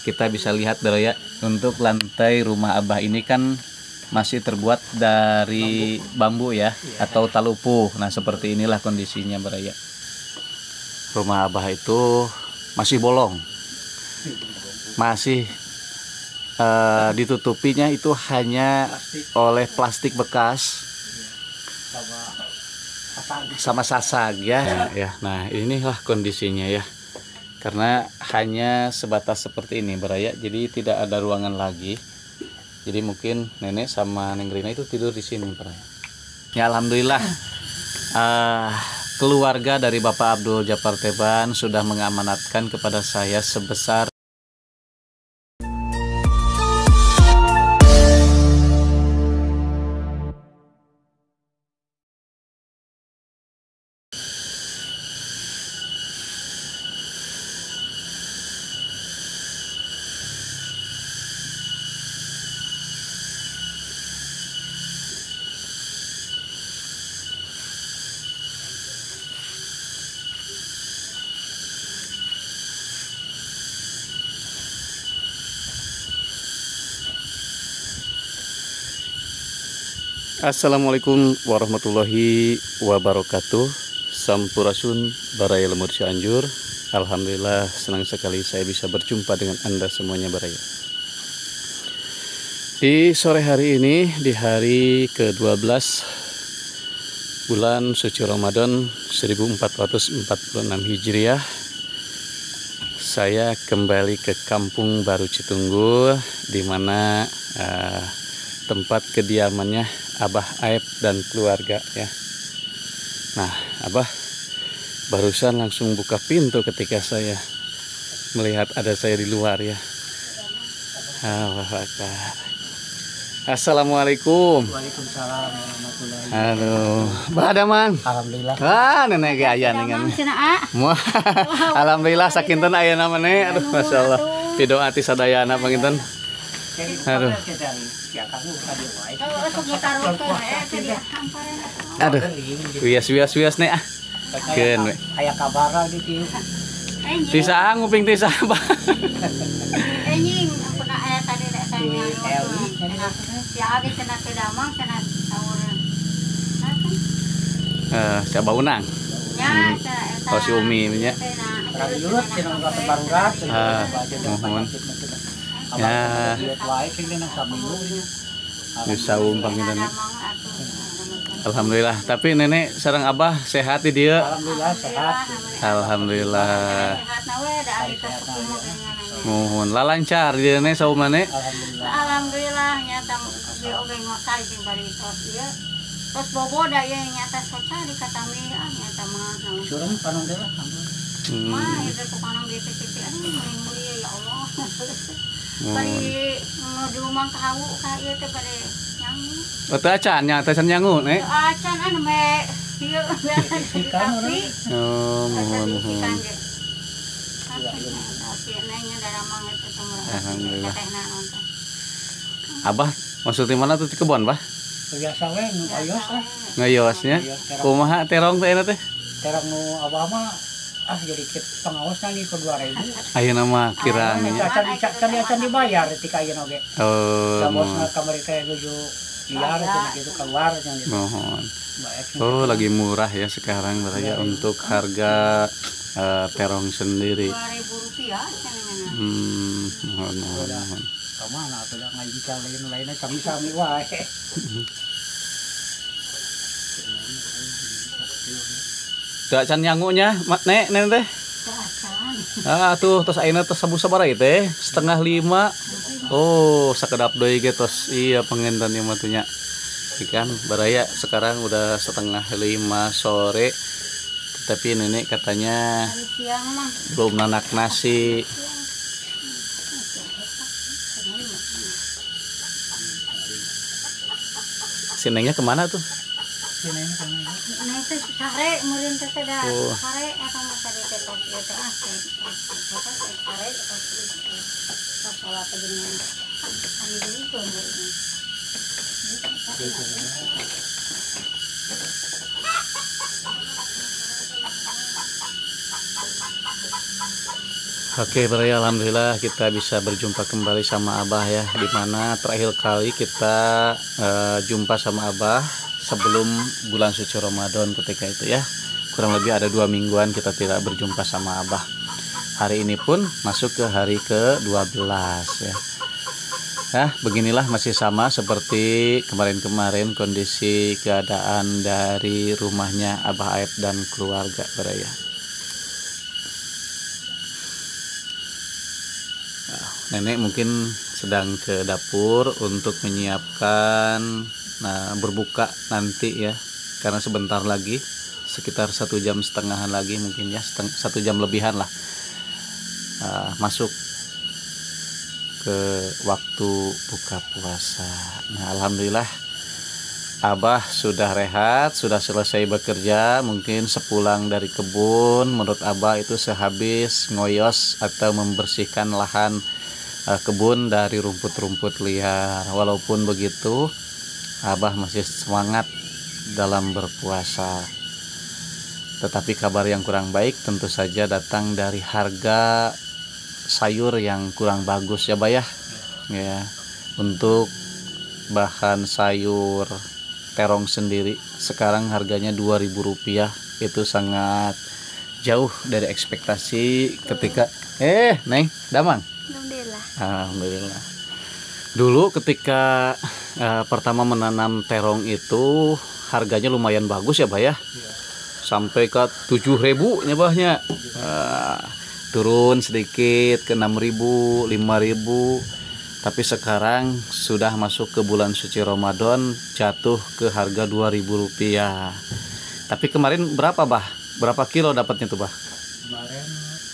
kita bisa lihat Baraya, untuk lantai rumah Abah ini kan masih terbuat dari bambu ya, atau talupuh. Nah seperti inilah kondisinya Baraya. Rumah Abah itu masih bolong, masih ditutupinya itu hanya oleh plastik bekas sama sasag ya. Nah inilah kondisinya ya, karena hanya sebatas seperti ini Baraya, jadi tidak ada ruangan lagi. Jadi mungkin nenek sama Neng Rina itu tidur di sini Baraya. Ya alhamdulillah, keluarga dari Bapak Abdul Japar Teban sudah mengamanatkan kepada saya sebesar Assalamualaikum warahmatullahi wabarakatuh. Sampurasun Baraya Lemur Cianjur. Alhamdulillah senang sekali saya bisa berjumpa dengan Anda semuanya Baraya. Di sore hari ini, di hari ke-12 bulan suci Ramadan 1446 Hijriah, saya kembali ke Kampung Baru Citunggul, di mana tempat kediamannya Abah Aep dan keluarga ya. Nah, Abah barusan langsung buka pintu ketika saya melihat ada saya di luar ya. Allahu Akbar. Assalamualaikum. Waalaikumsalam warahmatullahi wabarakatuh. Halo, Badaman. Alhamdulillah. Nenek gaya nih kan. Alhamdulillah sakinten aya namanya. Aduh, masyaallah. Pidoati sadayana panginten. Aduh. Aduh. Wias nih ah. Keun we. Aya kabar di dieu. Tisa nguping tisa apa? Anjing, aku nak ayat tadi dak tanya. Ya abi cenah teu damang cenah saur. Si Abah Unang. Ya, eta. Oh si Umi nya. Urut cenah barurat. Mohon. Ya. Bisa umpang kita nih. Alhamdulillah. Tapi nenek sareng Abah sehat di dia. Alhamdulillah sehat. Alhamdulillah. Sehat na we da ari tos kumo dengan. Mohon lalancar di nenek saumane. Alhamdulillah nyata di oge ngosai jeung bari tos ieu. Tos bobo da ieu nyata soca di katami nyata mah naon. Surung panong deui lah. Mah itu kupanang di PCP aduh mulia ya Allah. Bari nuju mang kahawu ka ieu teh bade nyangu. Betul acan nya teh nyangu nek. Acan anu me ieu tapi Oh, mohon. Alhamdulillah. Abah maksudnya mana tuh di kebon, Bah? Biasa we nu ayos lah. Ngayosnya. Kumaha terong teh eta teh? Terang nu abah mah jadi pengawasna di ke 2000. Ayeuna mah kirangnya. Can dibayar ketika ayeuna oge. Oh. Bosna kamari teh nuju liar gitu keluar gitu. Mohon. Oh, lagi murah ya sekarang Baraya untuk harga terong sendiri. Rp2.000 Mohon. Kamana atuh da ngajikan lain-lainna sami-sami wae. Da can nyangunya, nek teh. Tuh tos ayeuna tos sabu sabaraha teh? 4:30. Oh, sakedap deui ge tos iya penginten ieu mah teh nya. Ikan Baraya sekarang udah 4:30 sore. Tapi nenek katanya belum nanak nasi. Si Nengnya kemana tuh? Nah itu sare meureun teh teh da sare eta mah tadi teh tos ieu teh sare tos salat teh geuning anu deui tuh. Oke, berarti alhamdulillah kita bisa berjumpa kembali sama Abah ya. Dimana terakhir kali kita jumpa sama Abah sebelum bulan suci Ramadan ketika itu ya. Kurang lebih ada 2 mingguan kita tidak berjumpa sama Abah. Hari ini pun masuk ke hari ke-12 ya. Nah, beginilah masih sama seperti kemarin-kemarin kondisi keadaan dari rumahnya Abah Aep dan keluarga beraya. Nenek mungkin sedang ke dapur untuk menyiapkan berbuka nanti ya, karena sebentar lagi sekitar 1,5 jam lagi mungkin ya, 1 jam lebihan lah masuk ke waktu buka puasa. Nah, alhamdulillah Abah sudah rehat, sudah selesai bekerja. Mungkin sepulang dari kebun, menurut Abah itu sehabis ngoyos atau membersihkan lahan kebun dari rumput-rumput liar. Walaupun begitu, Abah masih semangat dalam berpuasa. Tetapi kabar yang kurang baik tentu saja datang dari harga sayur yang kurang bagus ya, Bah ya. Ya, untuk bahan sayur terong sendiri sekarang harganya Rp2.000. Itu sangat jauh dari ekspektasi ketika Neng, Damang. Alhamdulillah. Dulu ketika pertama menanam terong itu harganya lumayan bagus ya, Bah ya. Sampai ke 7.000 nya Bahnya. Turun sedikit ke 6.000, 5.000. Tapi sekarang sudah masuk ke bulan suci Ramadan, jatuh ke harga Rp2.000. Tapi kemarin berapa, Bah? Berapa kilo dapatnya tuh, Bah? Kemarin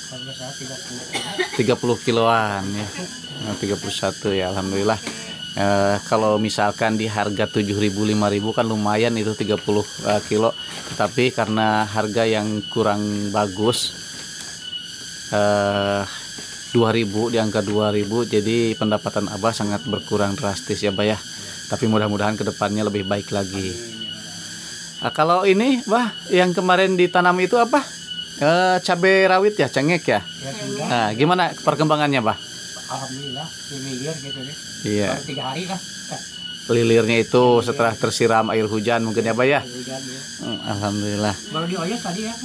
harga saya 30 30 kiloan ya. 31 ya, alhamdulillah. Kalau misalkan di harga 7.000, 5.000 kan lumayan itu 30 kilo. Tetapi karena harga yang kurang bagus, 2.000, di angka 2.000, jadi pendapatan Abah sangat berkurang drastis ya, Bah ya. Tapi mudah-mudahan kedepannya lebih baik lagi. Kalau ini, Bah, yang kemarin ditanam itu apa? Cabai rawit ya, cengek ya. ya sudah. Nah, gimana perkembangannya, Bah? Alhamdulillah dililir gitu deh. Iya. Baru 3 hari lah. Lilirnya itu setelah tersiram air hujan mungkin ya, Bah ya. Hujan, ya. Alhamdulillah. Baru dioyos tadi ya.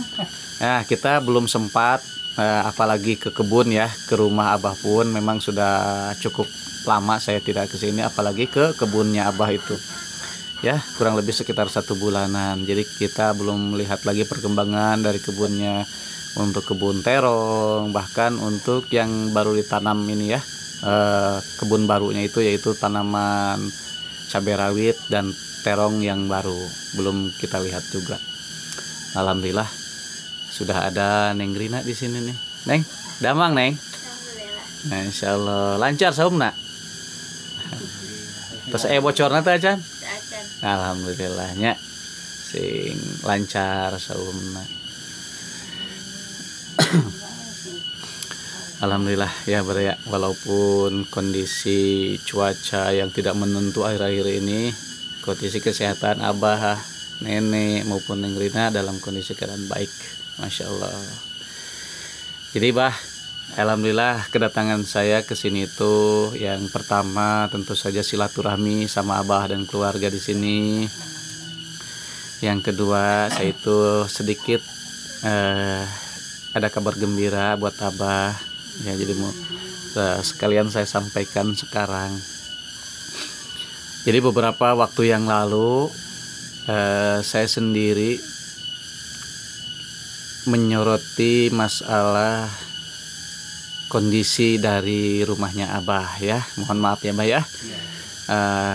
Nah, kita belum sempat apalagi ke kebun ya, ke rumah Abah pun memang sudah cukup lama saya tidak ke sini, apalagi ke kebunnya Abah itu. Ya, kurang lebih sekitar 1 bulanan. Jadi kita belum melihat lagi perkembangan dari kebunnya untuk kebun terong, bahkan untuk yang baru ditanam ini ya, kebun barunya itu yaitu tanaman cabai rawit dan terong yang baru belum kita lihat juga. Alhamdulillah sudah ada Neng Rina di sini nih. Neng, Damang Neng. Alhamdulillah. Nah, insyaallah lancar saumna. Terus bocorna teh acan? Acan. Alhamdulillahnya sing lancar saumna. Alhamdulillah ya, Bre ya. Walaupun kondisi cuaca yang tidak menentu akhir-akhir ini, kondisi kesehatan Abah, Nenek maupun Neng Rina dalam kondisi keadaan baik. Masya Allah. Jadi, Bah, alhamdulillah kedatangan saya ke sini itu yang pertama tentu saja silaturahmi sama Abah dan keluarga di sini. Yang kedua, saya itu sedikit ada kabar gembira buat Abah. Ya, jadi mau sekalian saya sampaikan sekarang. Jadi beberapa waktu yang lalu saya sendiri menyoroti masalah kondisi dari rumahnya Abah ya. Mohon maaf ya, Bah ya.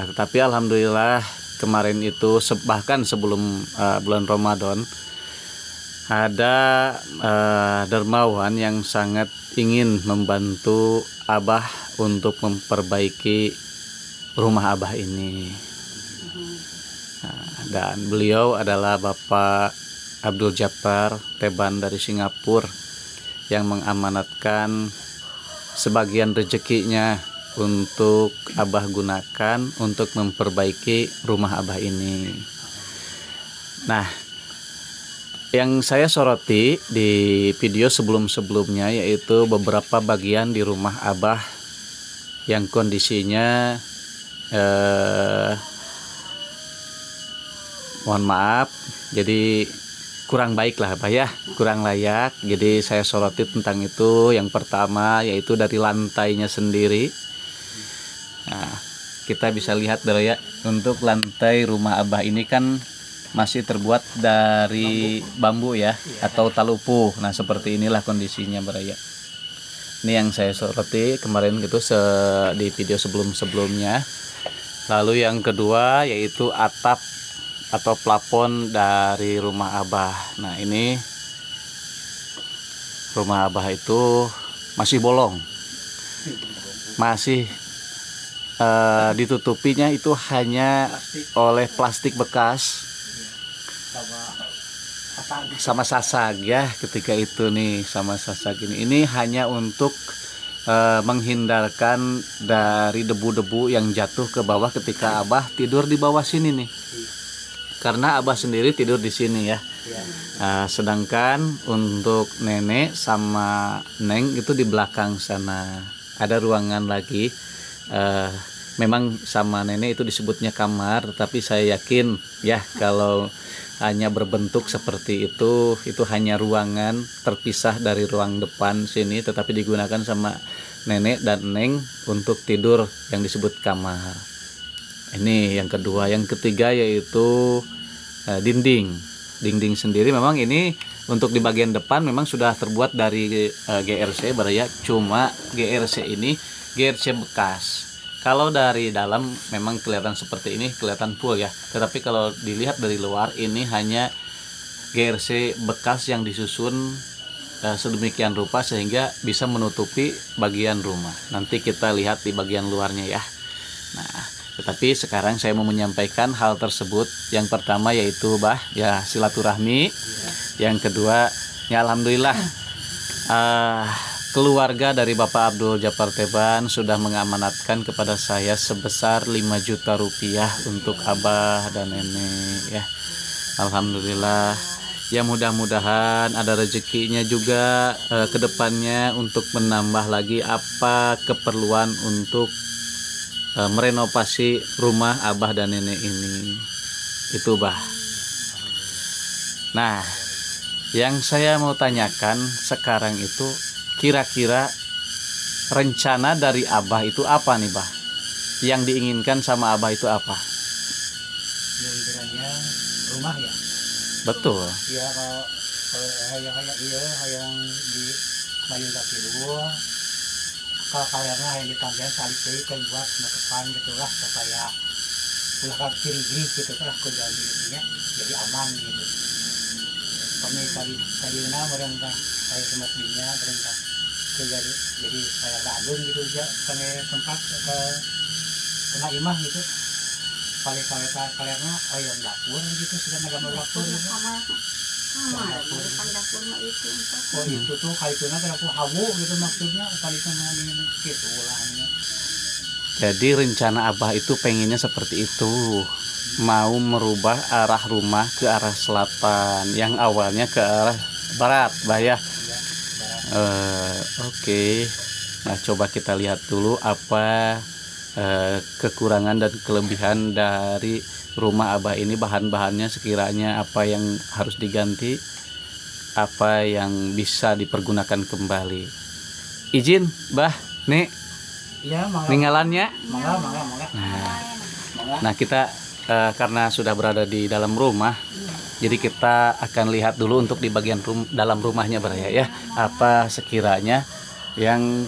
Tetapi alhamdulillah kemarin itu bahkan sebelum bulan Ramadan ada dermawan yang sangat ingin membantu Abah untuk memperbaiki rumah Abah ini. Dan beliau adalah Bapak Abdul Jabbar Teban dari Singapura yang mengamanatkan sebagian rezekinya untuk Abah gunakan untuk memperbaiki rumah Abah ini. Nah, Yang saya soroti di video sebelum-sebelumnya yaitu beberapa bagian di rumah Abah yang kondisinya mohon maaf, jadi kurang baik lah Abah ya, kurang layak. Jadi saya soroti tentang itu. Yang pertama yaitu dari lantainya sendiri. Nah, kita bisa lihat ya, untuk lantai rumah Abah ini kan masih terbuat dari bambu ya, atau talupu. Nah seperti inilah kondisinya Baraya. Ini yang saya soroti kemarin gitu di video sebelum-sebelumnya. Lalu yang kedua yaitu atap atau plafon dari rumah Abah. Nah ini rumah Abah itu masih bolong, masih ditutupinya itu hanya oleh plastik bekas sama sasag ya. Ketika itu nih sama sasag ini hanya untuk menghindarkan dari debu-debu yang jatuh ke bawah ketika Abah tidur di bawah sini nih, karena Abah sendiri tidur di sini ya. Sedangkan untuk nenek sama neng itu di belakang sana ada ruangan lagi. Memang sama nenek itu disebutnya kamar, tapi saya yakin ya kalau hanya berbentuk seperti itu hanya ruangan terpisah dari ruang depan sini, tetapi digunakan sama nenek dan neng untuk tidur yang disebut kamar. Ini yang kedua. Yang ketiga yaitu dinding sendiri. Memang ini untuk di bagian depan memang sudah terbuat dari GRC Baraya, cuma GRC ini GRC bekas. Kalau dari dalam memang kelihatan seperti ini, kelihatan full ya. Tetapi kalau dilihat dari luar ini hanya GRC bekas yang disusun sedemikian rupa sehingga bisa menutupi bagian rumah. Nanti kita lihat di bagian luarnya ya. Nah, tetapi sekarang saya mau menyampaikan hal tersebut. Yang pertama yaitu ya silaturahmi. Yang kedua ya alhamdulillah keluarga dari Bapak Abdul Japar Teban sudah mengamanatkan kepada saya sebesar 5 juta rupiah untuk Abah dan nenek ya. Alhamdulillah. Ya mudah-mudahan ada rezekinya juga ke depannya untuk menambah lagi apa keperluan untuk merenovasi rumah Abah dan nenek ini. Itu Nah, yang saya mau tanyakan sekarang itu kira-kira rencana dari Abah itu apa nih Yang diinginkan sama Abah itu apa? Yang kiranya rumah ya. Betul. Iya kalau yang di Mayun kaki dua. Kalau kalian yang ditambah salib dari kan buat depan gitulah supaya ulah kiri gitu kan kejadiannya jadi aman gitu. Kami tadi mereka saya sempat dinya mereka jadi saya ladun gitu aja kami tempat ke tengah imah gitu. Kalian yang dapur gitu sudah ada dapur gitu. Kamar bukan dapur mah itu. Oh itu tuh kali itu dapur hawu gitu maksudnya kali itu gitu ulangnya. Jadi rencana Abah itu pengennya seperti itu, mau merubah arah rumah ke arah selatan, yang awalnya ke arah barat, ya. Oke. Nah coba kita lihat dulu apa kekurangan dan kelebihan dari rumah Abah ini, bahan-bahannya sekiranya apa yang harus diganti, apa yang bisa dipergunakan kembali. Izin Nek. Iya, ninggalannya. Mangga. Nah kita karena sudah berada di dalam rumah, jadi kita akan lihat dulu untuk di bagian dalam rumahnya ya, apa sekiranya yang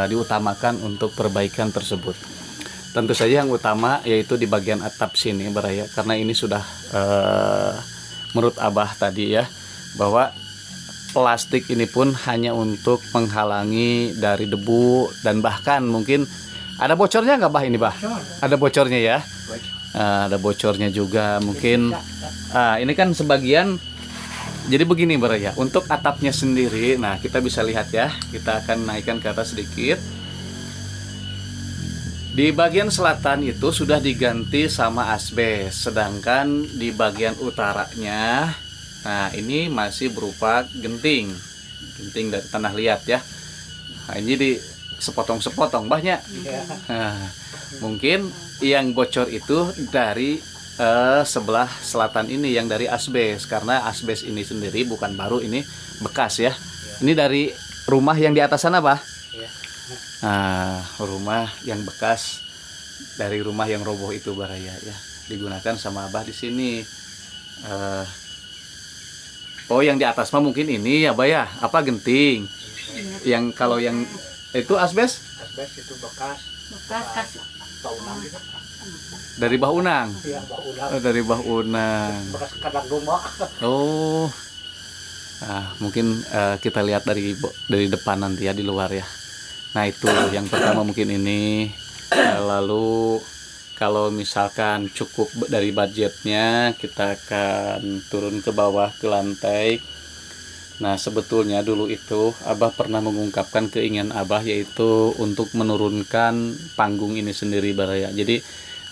diutamakan untuk perbaikan tersebut. Tentu saja yang utama yaitu di bagian atap sini ya, karena ini sudah menurut Abah tadi ya, bahwa plastik ini pun hanya untuk menghalangi dari debu dan bahkan mungkin ada bocornya nggak ini Ada bocornya ya. Ada bocornya juga mungkin. Ini kan sebagian. Jadi begini ya, untuk atapnya sendiri, nah kita bisa lihat ya, kita akan naikkan ke atas sedikit. Di bagian selatan itu sudah diganti sama asbes, sedangkan di bagian utaranya Nah, ini masih berupa genting dari tanah liat ya. Nah, ini di sepotong-sepotong banyak. Nah, mungkin yang bocor itu dari sebelah selatan ini yang dari asbes, karena asbes ini sendiri bukan baru, ini bekas ya. Ini dari rumah yang di atas sana, Pak. Nah, rumah yang bekas dari rumah yang roboh itu baraya ya, digunakan sama Abah di sini. Oh, yang di atas mah mungkin ini ya, Bah ya, apa genting. Yang kalau yang itu asbes? Asbes itu bekas bangunan gitu. Dari Bah Unang. Iya, bangunan. Oh, dari Bah Unang. Bekas kandang domba. Oh. Nah, mungkin kita lihat dari depan nanti ya, di luar ya. Nah, itu yang pertama mungkin ini. Lalu kalau misalkan cukup dari budgetnya, kita akan turun ke bawah ke lantai. Nah, sebetulnya dulu itu Abah pernah mengungkapkan keinginan Abah, yaitu untuk menurunkan panggung ini sendiri baraya. Jadi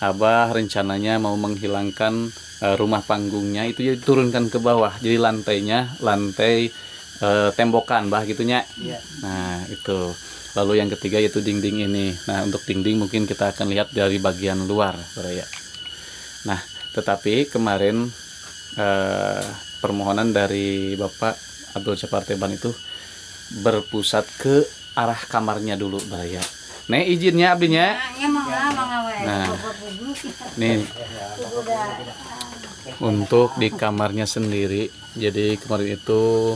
Abah rencananya mau menghilangkan rumah panggungnya itu, jadi turunkan ke bawah. Jadi lantainya lantai tembokan bah gitunya. Nah, itu. Lalu yang ketiga yaitu dinding ini. Nah, untuk dinding mungkin kita akan lihat dari bagian luar, baraya. Nah, tetapi kemarin permohonan dari Bapak Abdul Jabbar Teban itu berpusat ke arah kamarnya dulu, baraya. Nih izinnya abdinya. Nah, nih untuk di kamarnya sendiri. Jadi kemarin itu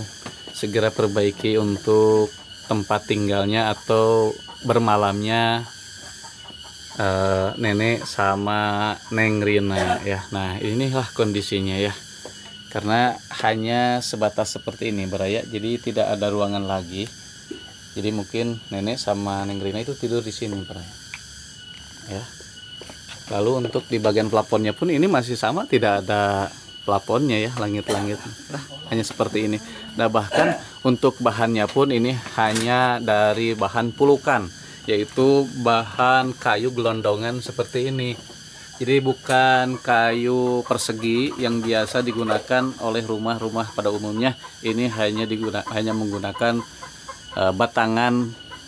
segera perbaiki untuk tempat tinggalnya atau bermalamnya nenek sama Neng Rina ya. Nah, inilah kondisinya ya. Karena hanya sebatas seperti ini baraya, jadi tidak ada ruangan lagi. Jadi mungkin nenek sama Neng Rina itu tidur di sini baraya. Ya. Lalu untuk di bagian plafonnya pun ini masih sama, tidak ada plafonnya ya, langit-langit. Nah, hanya seperti ini. Nah, bahkan untuk bahannya pun ini hanya dari bahan pulukan, yaitu bahan kayu gelondongan seperti ini. Jadi bukan kayu persegi yang biasa digunakan oleh rumah-rumah pada umumnya. Ini hanya menggunakan batangan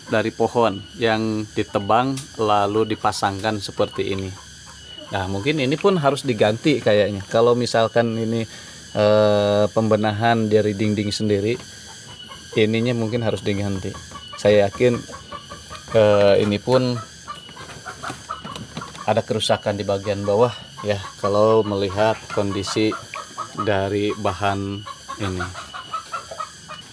dari pohon yang ditebang lalu dipasangkan seperti ini. Nah, mungkin ini pun harus diganti kayaknya. Kalau misalkan ini pembenahan dari dinding sendiri, ininya mungkin harus diganti. Saya yakin ini pun ada kerusakan di bagian bawah ya, kalau melihat kondisi dari bahan ini.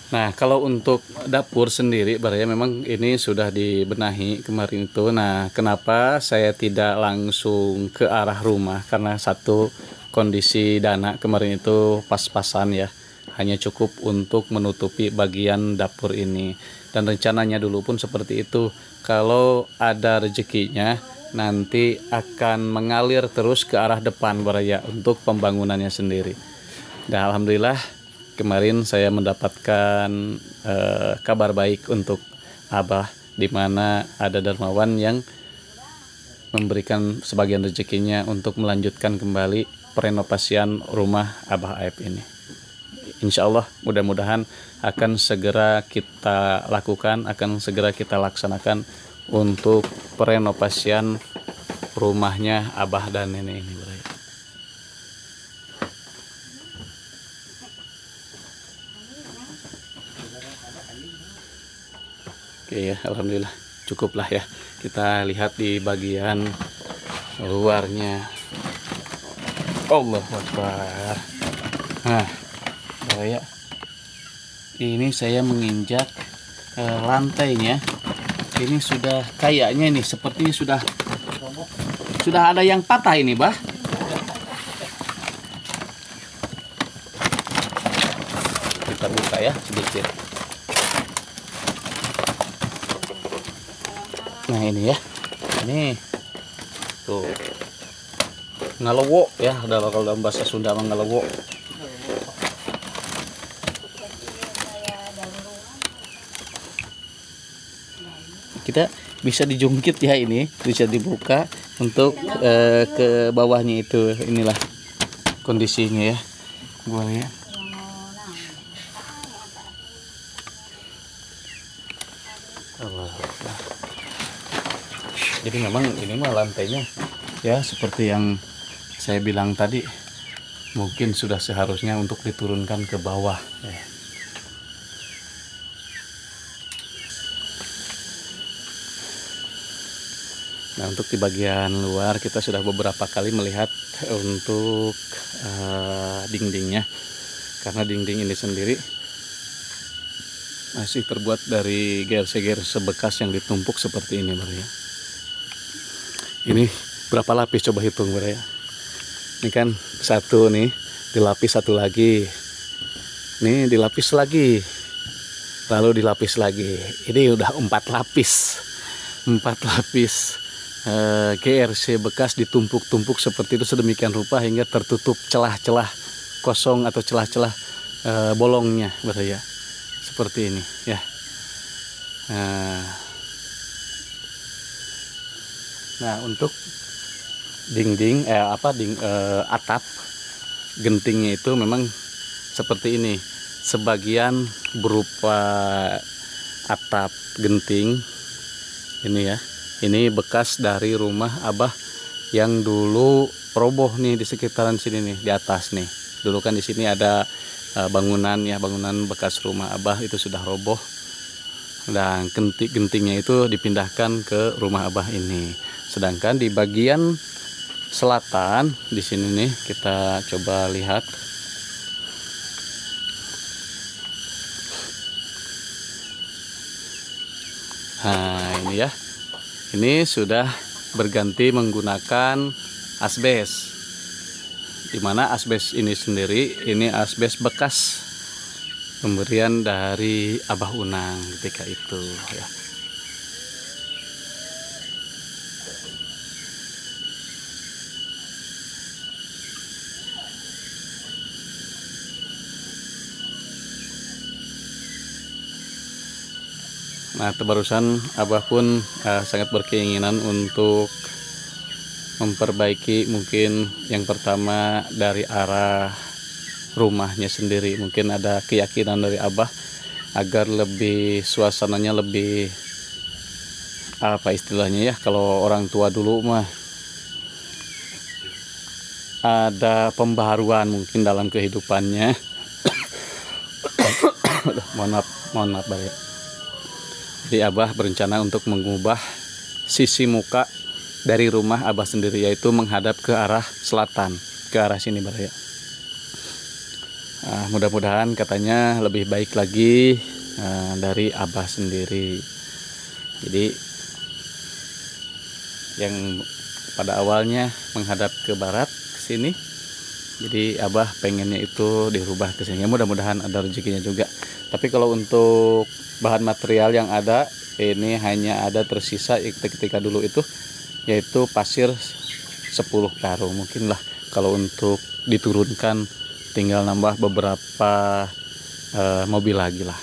Nah, kalau untuk dapur sendiri baraya memang ini sudah dibenahi kemarin itu. Nah, kenapa saya tidak langsung ke arah rumah? Karena satu, kondisi dana kemarin itu pas-pasan ya, hanya cukup untuk menutupi bagian dapur ini. Dan rencananya dulu pun seperti itu, kalau ada rezekinya nanti akan mengalir terus ke arah depan baraya untuk pembangunannya sendiri. Dan alhamdulillah kemarin saya mendapatkan kabar baik untuk Abah, di mana ada dermawan yang memberikan sebagian rezekinya untuk melanjutkan kembali perenovasian rumah Abah Aib ini. Insya Allah mudah-mudahan akan segera kita lakukan, akan segera kita laksanakan untuk perenovasian rumahnya Abah dan Nenek ini. Oke ya, alhamdulillah cukuplah ya. Kita lihat di bagian luarnya. Allahu Akbar. Nah, ya, ini saya menginjak lantainya. Ini sudah kayaknya ini seperti sudah ada yang patah ini, Bah. Kita buka ya sedikit. Nah, ini ya. Ini tuh ngalewo ya, kalau dalam bahasa Sunda mah ngalewo. Kita bisa dijungkit ya, ini bisa dibuka untuk ke bawahnya itu. Inilah kondisinya ya, gua lihat. Allah. Jadi memang ini mah lantainya ya seperti yang saya bilang tadi, mungkin sudah seharusnya untuk diturunkan ke bawah ya. Nah, untuk di bagian luar kita sudah beberapa kali melihat untuk dindingnya, karena dinding ini sendiri masih terbuat dari GRC bekas yang ditumpuk seperti ini Bro ya. Ini berapa lapis coba hitung Bro ya. Ini kan satu nih, dilapis satu lagi, ini dilapis lagi, lalu dilapis lagi. Ini udah 4 lapis, 4 lapis GRC bekas ditumpuk-tumpuk seperti itu sedemikian rupa hingga tertutup celah-celah kosong atau celah-celah bolongnya Bro ya. Seperti ini ya. Nah, untuk dinding atap gentingnya itu memang seperti ini. Sebagian berupa atap genting ini ya. Ini bekas dari rumah Abah yang dulu roboh nih di sekitaran sini nih, di atas nih. Dulu kan di sini ada bangunan ya, bangunan bekas rumah Abah itu sudah roboh. Dan gentingnya itu dipindahkan ke rumah Abah ini. Sedangkan di bagian selatan di sini nih kita coba lihat. Nah, ini ya. Ini sudah berganti menggunakan asbes. Dimana asbes ini sendiri, ini asbes bekas pemberian dari Abah Unang ketika itu ya. Nah, barusan Abah pun sangat berkeinginan untuk memperbaiki mungkin yang pertama dari arah rumahnya sendiri. Mungkin ada keyakinan dari Abah agar lebih suasananya lebih apa istilahnya ya, kalau orang tua dulu mah ada pembaharuan mungkin dalam kehidupannya. mohon maaf Bang ya. Jadi Abah berencana untuk mengubah sisi muka dari rumah Abah sendiri, yaitu menghadap ke arah selatan, ke arah sini Bang ya. Mudah-mudahan katanya lebih baik lagi dari Abah sendiri. Jadi yang pada awalnya menghadap ke barat ke sini, jadi Abah pengennya itu dirubah ke sini. Mudah-mudahan ada rezekinya juga. Tapi kalau untuk bahan material yang ada ini hanya ada tersisa ketika dulu itu, yaitu pasir 10 karung. Mungkin lah kalau untuk diturunkan tinggal nambah beberapa mobil lagi lah,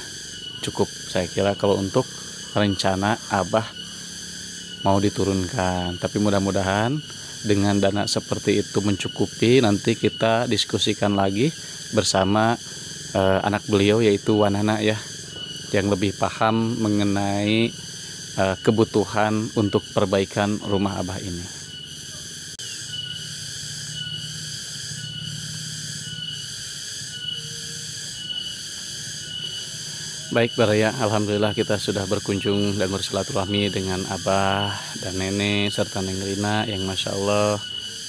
cukup saya kira kalau untuk rencana Abah mau diturunkan. Tapi mudah-mudahan dengan dana seperti itu mencukupi. Nanti kita diskusikan lagi bersama anak beliau yaitu Wanana ya, yang lebih paham mengenai kebutuhan untuk perbaikan rumah Abah ini. Baik Baraya, alhamdulillah kita sudah berkunjung dan bersilaturahmi dengan Abah dan Nenek serta Neng Rina yang Masya Allah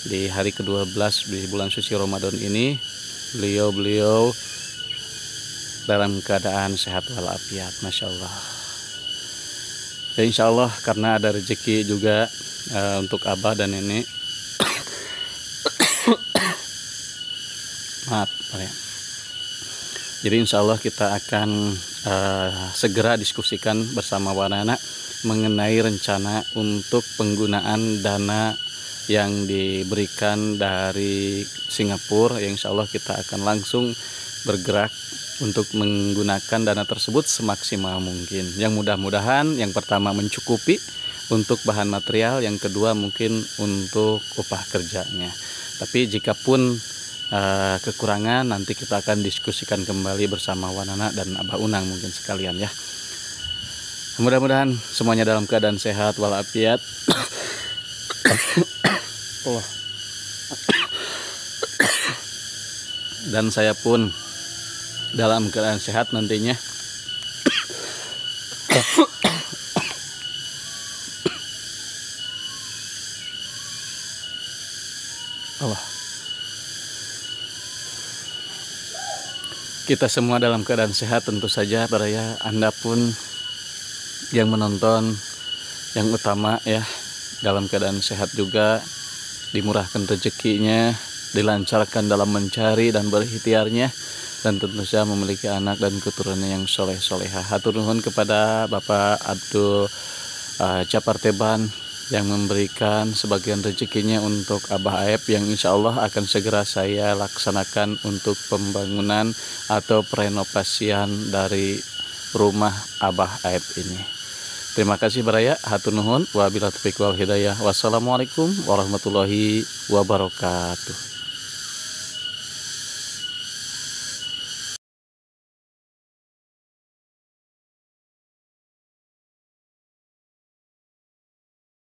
di hari ke-12 di bulan suci Ramadan ini beliau dalam keadaan sehat walafiat, Masya Allah. Dan insya Allah karena ada rezeki juga untuk Abah dan Nenek. Maaf Baraya. Jadi insya Allah kita akan segera diskusikan bersama Wanana mengenai rencana untuk penggunaan dana yang diberikan dari Singapura. Yang insya Allah kita akan langsung bergerak untuk menggunakan dana tersebut semaksimal mungkin. Yang mudah-mudahan yang pertama mencukupi untuk bahan material, yang kedua mungkin untuk upah kerjanya. Tapi jikapun kekurangan, nanti kita akan diskusikan kembali bersama Wanana dan Abah Unang mungkin sekalian ya. Mudah-mudahan semuanya dalam keadaan sehat walafiat. Allah. Dan saya pun dalam keadaan sehat nantinya. Allah. Kita semua dalam keadaan sehat tentu saja para ya. Anda pun yang menonton, yang utama ya, dalam keadaan sehat juga, dimurahkan rezekinya, dilancarkan dalam mencari dan berikhtiarnya, dan tentu saja memiliki anak dan keturunan yang soleh-solehah. Hatur nuhun kepada Bapak Abdul Japar Teban yang memberikan sebagian rezekinya untuk Abah Aep, yang insya Allah akan segera saya laksanakan untuk pembangunan atau perenovasian dari rumah Abah Aep ini. Terima kasih baraya, hatur nuhun, wabillahi taufiq wal hidayah. Wassalamualaikum warahmatullahi wabarakatuh.